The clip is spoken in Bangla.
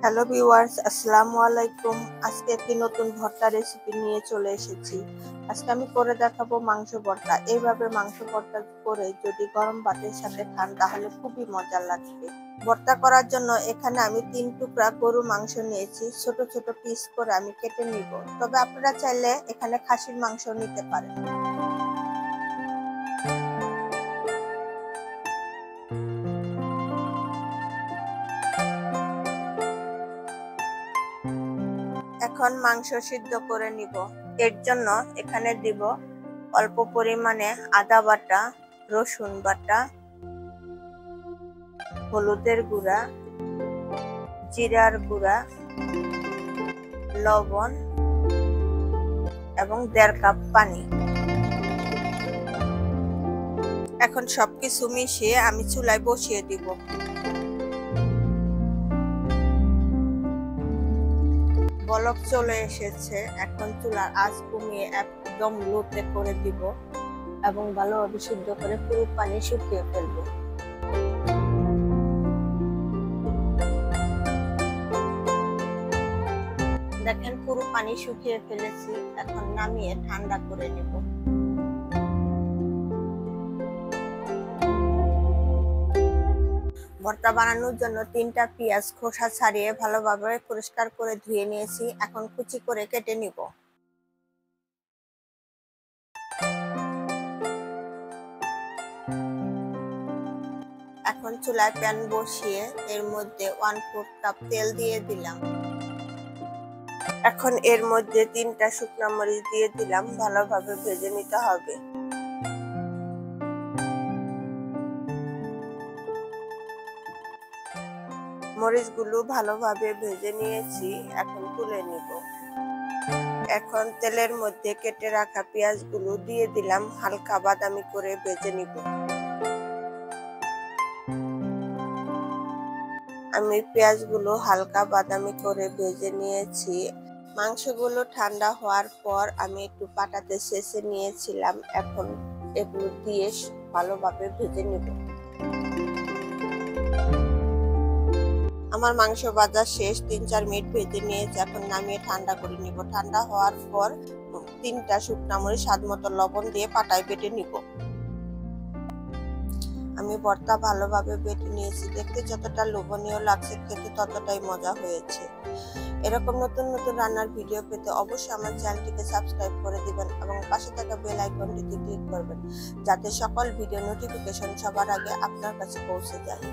হ্যালো ভিউয়ার্স, আসসালামু আলাইকুম। আজকে একটি নতুন ভর্তা রেসিপি নিয়ে চলে এসেছি। আজকে আমি করে দেখাবো মাংস ভর্তা। এইভাবে মাংস ভর্তা করে যদি গরম ভাতের সাথে খান তাহলে খুবই মজা লাগবে। ভর্তা করার জন্য এখানে আমি 3 টুকরা গরু মাংস নিয়েছি। ছোট ছোট পিস করে আমি কেটে নিব। তবে আপনারা চাইলে এখানে খাসির মাংস নিতে পারেন। এখন মাংস সিদ্ধ করে নিব। এর জন্য এখানে দিব অল্প পরিমাণে আদা বাটা, রসুন বাটা, হলুদের গুঁড়া, জিরার গুঁড়া, লবণ এবং 1.5 কাপ পানি। এখন সবকিছু মিশিয়ে আমি চুলায় বসিয়ে দিব। বলক চলে এসেছে। এখন চুলার আঁচ কমিয়ে একদম লোতে করে দিব এবং ভালোভাবে সিদ্ধ করে পুরো পানি শুকিয়ে ফেলবো। দেখেন পুরো পানি শুকিয়ে ফেলেছি। এখন নামিয়ে ঠান্ডা করে নেব। ভর্তা বানানোর জন্য 3টা পেঁয়াজ খোসা ছাড়িয়ে ভালোভাবে পরিষ্কার করে ধুয়ে নিয়েছি। এখন কুচি করে কেটে নিব। এখন চুলায় প্যান বসিয়ে এর মধ্যে 1/4 কাপ তেল দিয়ে দিলাম। এখন এর মধ্যে 3টা শুকনো মরিচ দিয়ে দিলাম। ভালোভাবে ভেজে নিতে হবে। মরিচগুলো ভালোভাবে ভেজে নিয়েছি। এখন তুলে নিব। এখন তেলের মধ্যে কেটে রাখা পেঁয়াজগুলো দিয়ে দিলাম। হালকা বাদামি করে ভেজে নিব। আমি পেঁয়াজগুলো হালকা বাদামি করে ভেজে নিয়েছি। মাংসগুলো ঠান্ডা হওয়ার পর আমি একটু পাটাতে ছেঁচে নিয়েছিলাম। এখন এগুলো দিয়ে ভালোভাবে ভেজে নিব। আমার মাংস ভাজা শেষ। 3-4 মিনিট ভেজে নিয়েছি। এখন নামিয়ে ঠান্ডা করে নিব। ঠান্ডা হওয়ার পর 3টা শুকনা মরিচ স্বাদমতো লবণ দিয়ে পাটায় বেটে নিব। আমি ভর্তা ভালোভাবে বেটে নিয়েছি। দেখতে যতটা লোভনীয় লাগছে খেতে ততটাই মজা হয়েছে। এরকম নতুন নতুন রান্নার ভিডিও পেতে অবশ্যই আমার চ্যানেলটিকে সাবস্ক্রাইব করে দিবেন এবং পাশে থাকা বেল আইকনটিতে ক্লিক করবেন যাতে সকল ভিডিও নোটিফিকেশন সবার আগে আপনার কাছে পৌঁছে যায়।